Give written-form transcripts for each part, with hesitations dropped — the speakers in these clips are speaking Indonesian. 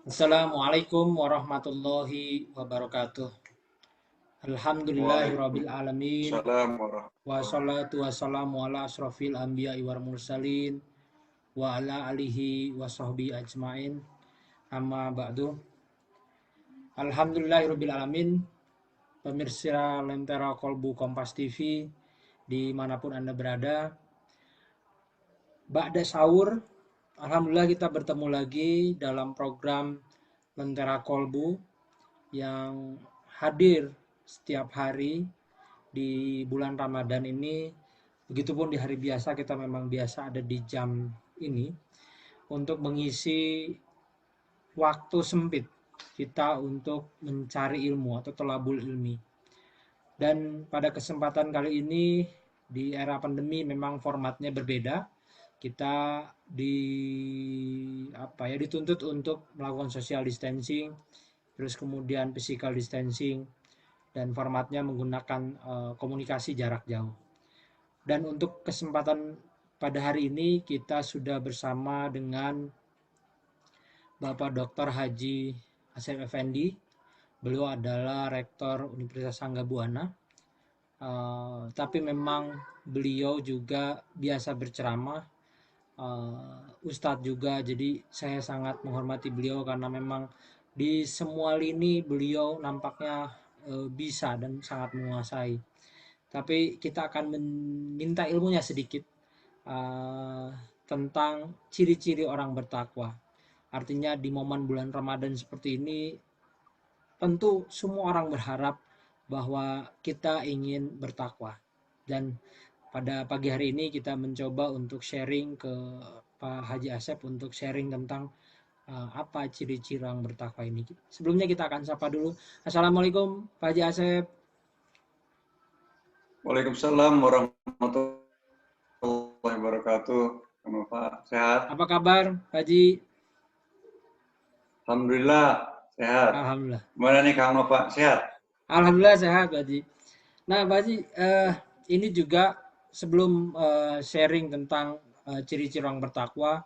Assalamualaikum warahmatullahi wabarakatuh. Alhamdulillahirabbil alamin. Waalaikumsalam warahmatullahi Wassalatu wassalamu ala asrofil anbiya'i wal mursalin wa ala alihi wa sahbihi ajmain. Amma ba'du. Alhamdulillahirabbil alamin. Pemirsa Lentera Kolbu Kompas TV dimanapun Anda berada. Ba'da sahur, alhamdulillah kita bertemu lagi dalam program Lentera Kolbu yang hadir setiap hari di bulan Ramadan ini. Begitupun di hari biasa kita memang biasa ada di jam ini untuk mengisi waktu sempit kita untuk mencari ilmu atau tolabul ilmi. Dan pada kesempatan kali ini di era pandemi memang formatnya berbeda. Kita dituntut untuk melakukan social distancing, terus kemudian physical distancing, dan formatnya menggunakan komunikasi jarak jauh. Dan untuk kesempatan pada hari ini kita sudah bersama dengan Bapak Dr. Haji Asep Effendi. Beliau adalah Rektor Universitas Sangga-Buana. Tapi memang beliau juga biasa berceramah, Ustadz juga, jadi saya sangat menghormati beliau karena memang di semua lini beliau nampaknya bisa dan sangat menguasai. Tapi kita akan meminta ilmunya sedikit uh, tentang ciri-ciri orang bertakwa. Artinya di momen bulan Ramadan seperti ini, tentu semua orang berharap bahwa kita ingin bertakwa. Dan pada pagi hari ini kita mencoba untuk sharing ke Pak Haji Asep untuk sharing tentang apa ciri-ciri orang bertakwa ini. Sebelumnya kita akan sapa dulu. Assalamualaikum Pak Haji Asep. Waalaikumsalam warahmatullahi wabarakatuh. Pak, sehat? Apa kabar Pak Haji? Alhamdulillah sehat. Alhamdulillah. Gimana nih Kang Nova? Sehat? Alhamdulillah sehat Pak Haji. Nah Pak Haji, ini juga sebelum sharing tentang ciri-ciri orang bertakwa,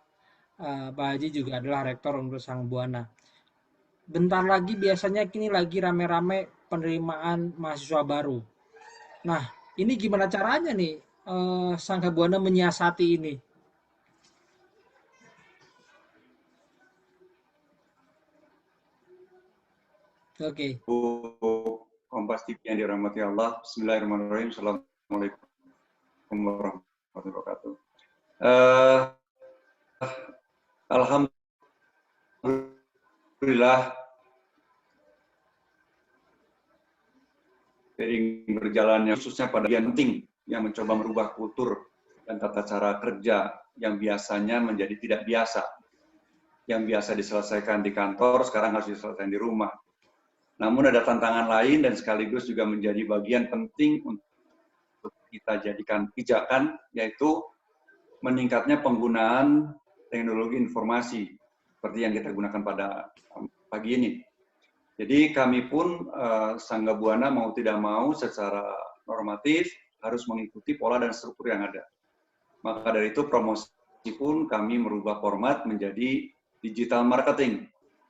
Pak Haji juga adalah Rektor Universitas Sangbuana. Bentar lagi biasanya kini lagi rame-rame penerimaan mahasiswa baru. Nah, ini gimana caranya nih Sangga Buana menyiasati ini? Oke. Kompas TV yang dirahmati Allah. Bismillahirrahmanirrahim. Assalamualaikum warahmatullahi wabarakatuh. Alhamdulillah seiring berjalannya khususnya pada bagian penting yang mencoba merubah kultur dan tata cara kerja yang biasanya menjadi tidak biasa. Yang biasa diselesaikan di kantor, sekarang harus diselesaikan di rumah. Namun ada tantangan lain dan sekaligus juga menjadi bagian penting untuk kita jadikan pijakan, yaitu meningkatnya penggunaan teknologi informasi seperti yang kita gunakan pada pagi ini. Jadi kami pun Sangga Buana mau tidak mau secara normatif harus mengikuti pola dan struktur yang ada. Maka dari itu promosi pun kami merubah format menjadi digital marketing.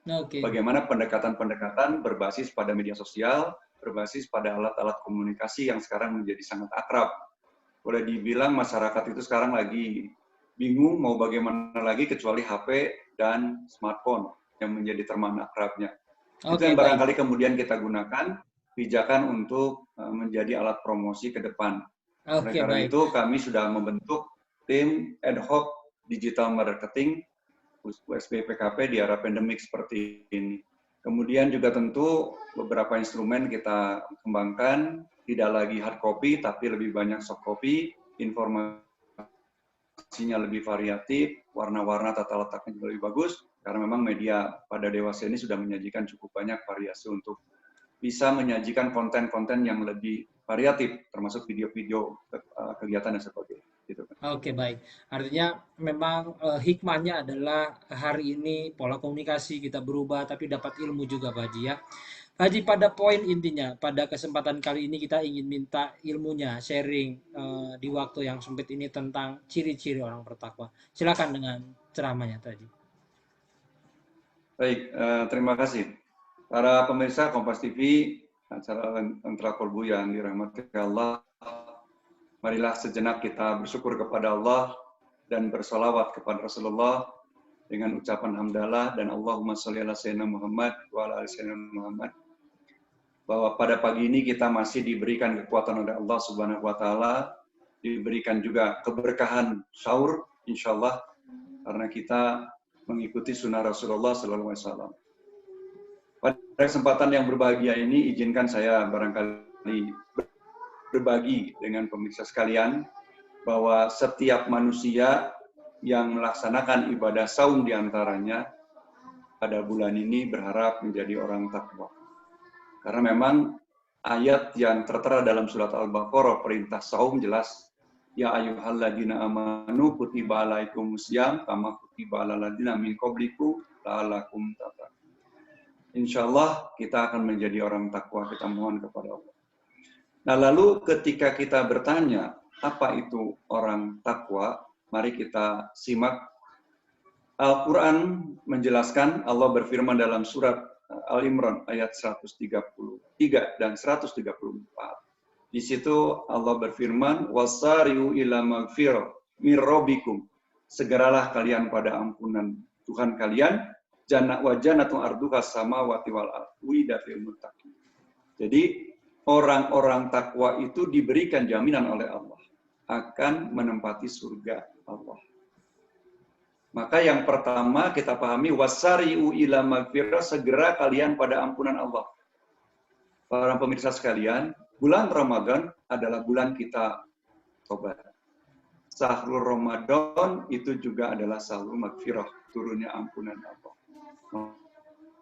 Oke. Bagaimana pendekatan-pendekatan berbasis pada media sosial, berbasis pada alat-alat komunikasi yang sekarang menjadi sangat akrab. Boleh dibilang masyarakat itu sekarang lagi bingung mau bagaimana lagi kecuali HP dan smartphone yang menjadi teman akrabnya. Itu Oke, yang baik. barangkali kemudian kita gunakan pijakan untuk menjadi alat promosi ke depan. Oleh Oke, karena baik. itu kami sudah membentuk tim ad hoc digital marketing USB PKP di era pandemik seperti ini. Kemudian juga tentu beberapa instrumen kita kembangkan, tidak lagi hard copy, tapi lebih banyak soft copy, informasinya lebih variatif, warna-warna tata letaknya juga lebih bagus, karena memang media pada dewasa ini sudah menyajikan cukup banyak variasi untuk bisa menyajikan konten-konten yang lebih variatif, termasuk video-video kegiatan dan sebagainya. Gitu. Oke, baik. Artinya memang hikmahnya adalah hari ini pola komunikasi kita berubah, tapi dapat ilmu juga, Pak Haji ya. Pak Haji, pada poin intinya, pada kesempatan kali ini kita ingin minta ilmunya, sharing di waktu yang sempit ini tentang ciri-ciri orang bertakwa. Silakan dengan ceramahnya tadi. Baik, terima kasih. Para pemirsa Kompas TV, acara Lentera Kolbu yang dirahmati Allah, marilah sejenak kita bersyukur kepada Allah dan bersolawat kepada Rasulullah dengan ucapan hamdalah dan Allahumma sholli ala sayyidina Muhammad wa ala ali sayyidina Muhammad. Bahwa pada pagi ini kita masih diberikan kekuatan oleh Allah Subhanahu wa taala, diberikan juga keberkahan sahur insyaallah karena kita mengikuti sunnah Rasulullah sallallahu alaihi wasallam. Pada kesempatan yang berbahagia ini izinkan saya barangkali berbagi dengan pemirsa sekalian bahwa setiap manusia yang melaksanakan ibadah saum diantaranya pada bulan ini berharap menjadi orang takwa. Karena memang ayat yang tertera dalam surat Al-Baqarah perintah saum jelas, ya ayyuhalladzina amanu kutiba alaikumusiyam kama kutiba alal ladzina min qablikum la'allakum tattaqun. Insyaallah kita akan menjadi orang takwa, kita mohon kepada Allah. Nah, lalu ketika kita bertanya apa itu orang takwa, mari kita simak. Al-Quran menjelaskan, Allah berfirman dalam surat Al-Imran ayat 133 dan 134. Di situ Allah berfirman, wasari'u ila magfirah mir rabbikum. Segeralah kalian pada ampunan Tuhan kalian, wa jannatun arduha samawati wal ardi uiddatil muttaqin. Jadi orang-orang takwa itu diberikan jaminan oleh Allah akan menempati surga Allah. Maka yang pertama kita pahami, wasari'u ila magfirah, segera kalian pada ampunan Allah. Para pemirsa sekalian, bulan Ramadan adalah bulan kita tobat. Sahrul Ramadan itu juga adalah sahrul magfirah, turunnya ampunan Allah.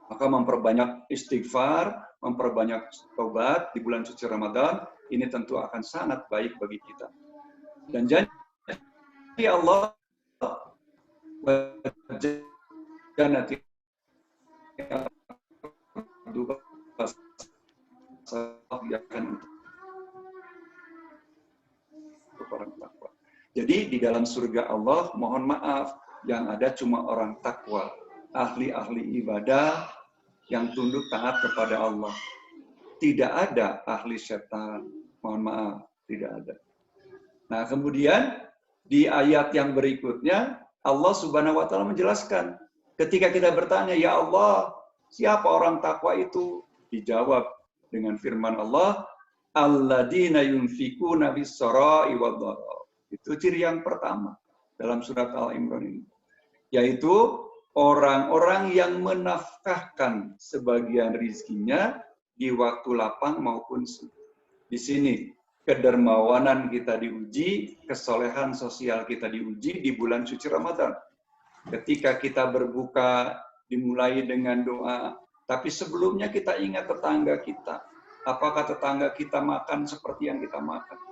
Maka memperbanyak istighfar, memperbanyak tobat di bulan suci Ramadan, ini tentu akan sangat baik bagi kita. Dan janji Allah jannati Jadi di dalam surga Allah, mohon maaf, yang ada cuma orang takwa, ahli-ahli ibadah yang tunduk taat kepada Allah. Tidak ada ahli setan, mohon maaf, tidak ada. Nah, kemudian di ayat yang berikutnya Allah Subhanahu wa taala menjelaskan, ketika kita bertanya, ya Allah, siapa orang takwa itu? Dijawab dengan firman Allah, alladzina yunfikuna fis-sarai wad-dharra. Itu ciri yang pertama dalam surat Al-Imran ini, yaitu orang-orang yang menafkahkan sebagian rizkinya di waktu lapang maupun sempit. Di sini kedermawanan kita diuji, kesolehan sosial kita diuji di bulan suci Ramadan. Ketika kita berbuka dimulai dengan doa, tapi sebelumnya kita ingat tetangga kita. Apakah tetangga kita makan seperti yang kita makan?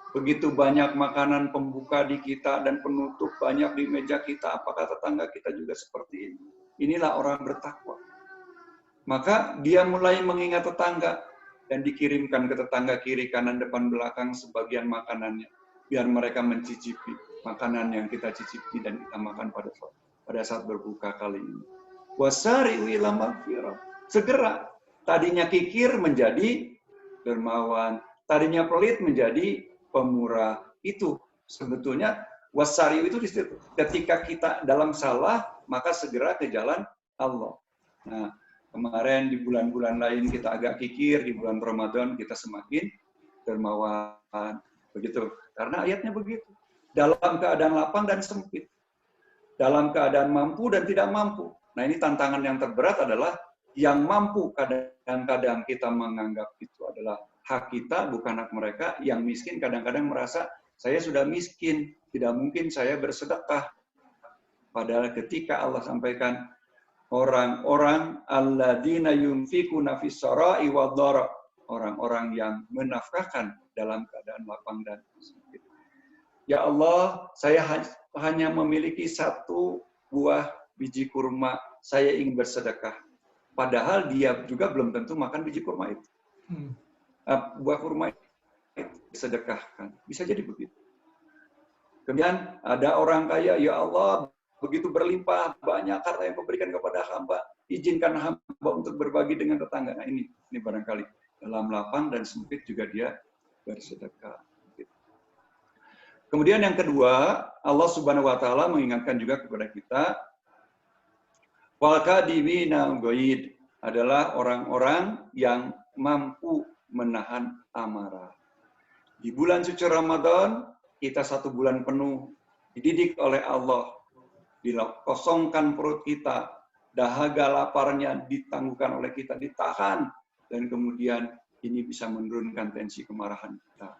Begitu banyak makanan pembuka di kita dan penutup banyak di meja kita, apakah tetangga kita juga seperti ini? Inilah orang bertakwa. Maka dia mulai mengingat tetangga dan dikirimkan ke tetangga kiri, kanan, depan, belakang sebagian makanannya. Biar mereka mencicipi makanan yang kita cicipi dan kita makan pada saat berbuka kali ini. Wasari'u ila magfirah. Segera. Tadinya kikir menjadi dermawan. Tadinya pelit menjadi pemurah. Itu sebetulnya wasari'u itu di situ. Ketika kita dalam salah, maka segera ke jalan Allah. Nah, kemarin di bulan-bulan lain kita agak kikir, di bulan Ramadan kita semakin dermawan. Begitu. Karena ayatnya begitu. Dalam keadaan lapang dan sempit. Dalam keadaan mampu dan tidak mampu. Nah, ini tantangan yang terberat adalah yang mampu kadang-kadang kita menganggap itu adalah hak kita, bukan hak mereka. Yang miskin kadang-kadang merasa, saya sudah miskin, tidak mungkin saya bersedekah. Padahal ketika Allah sampaikan, orang-orang alladzina yunfikuna fis-sarai wad-dharra, orang-orang yang menafkahkan dalam keadaan lapang dan sempit. Ya Allah, saya hanya memiliki satu buah biji kurma, saya ingin bersedekah. Padahal dia juga belum tentu makan biji kurma itu. Buah kurma itu disedekahkan. Bisa jadi begitu. Kemudian ada orang kaya, ya Allah, begitu berlimpah banyak harta yang kau berikan kepada hamba, izinkan hamba untuk berbagi dengan tetangga. Nah, ini barangkali dalam lapang dan sempit juga dia bersedekah. Kemudian yang kedua, Allah Subhanahu wa taala mengingatkan juga kepada kita, wal kadhimina ghaid, adalah orang-orang yang mampu menahan amarah. Di bulan suci Ramadan, kita 1 bulan penuh dididik oleh Allah, dikosongkan perut kita, dahaga laparnya ditangguhkan oleh kita, ditahan, dan kemudian ini bisa menurunkan tensi kemarahan kita.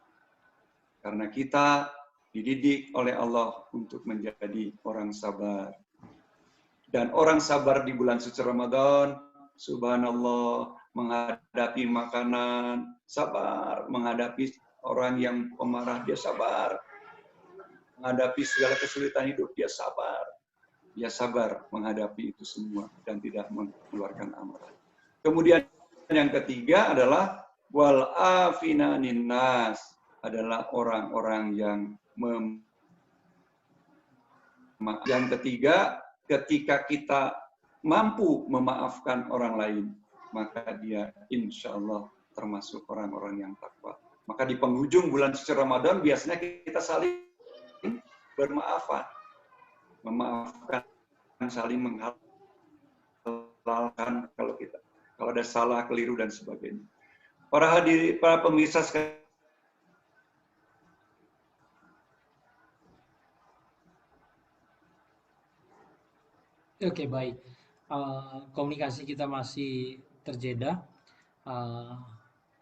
Karena kita dididik oleh Allah untuk menjadi orang sabar. Dan orang sabar di bulan suci Ramadan, subhanallah, menghadapi makanan, sabar, menghadapi orang yang pemarah, dia sabar. Menghadapi segala kesulitan hidup, dia sabar. Dia sabar menghadapi itu semua dan tidak mengeluarkan amarah. Kemudian yang ketiga adalah wal afina ninnas, adalah orang-orang yang yang ketiga, ketika kita mampu memaafkan orang lain, maka dia insya Allah termasuk orang-orang yang takwa. Maka di penghujung bulan suci Ramadan biasanya kita saling bermaafan, memaafkan, saling menghalalkan kalau ada salah, keliru dan sebagainya. Para pemirsa sekalian, Oke, baik. Komunikasi kita masih terjeda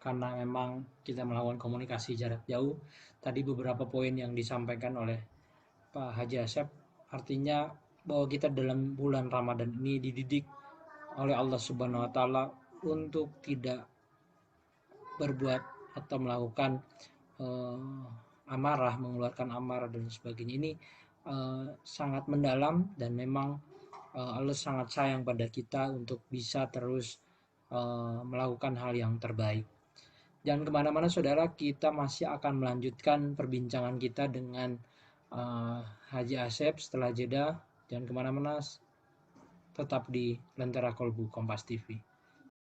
karena memang kita melakukan komunikasi jarak jauh. Tadi beberapa poin yang disampaikan oleh Pak Haji Asep, artinya bahwa kita dalam bulan Ramadan ini dididik oleh Allah Subhanahu wa taala untuk tidak berbuat atau melakukan amarah, mengeluarkan amarah dan sebagainya. Ini sangat mendalam dan memang Allah sangat sayang pada kita untuk bisa terus melakukan hal yang terbaik. Jangan kemana-mana saudara, kita masih akan melanjutkan perbincangan kita dengan Haji Asep setelah jeda. Jangan kemana-mana, tetap di Lentera Kolbu Kompas TV.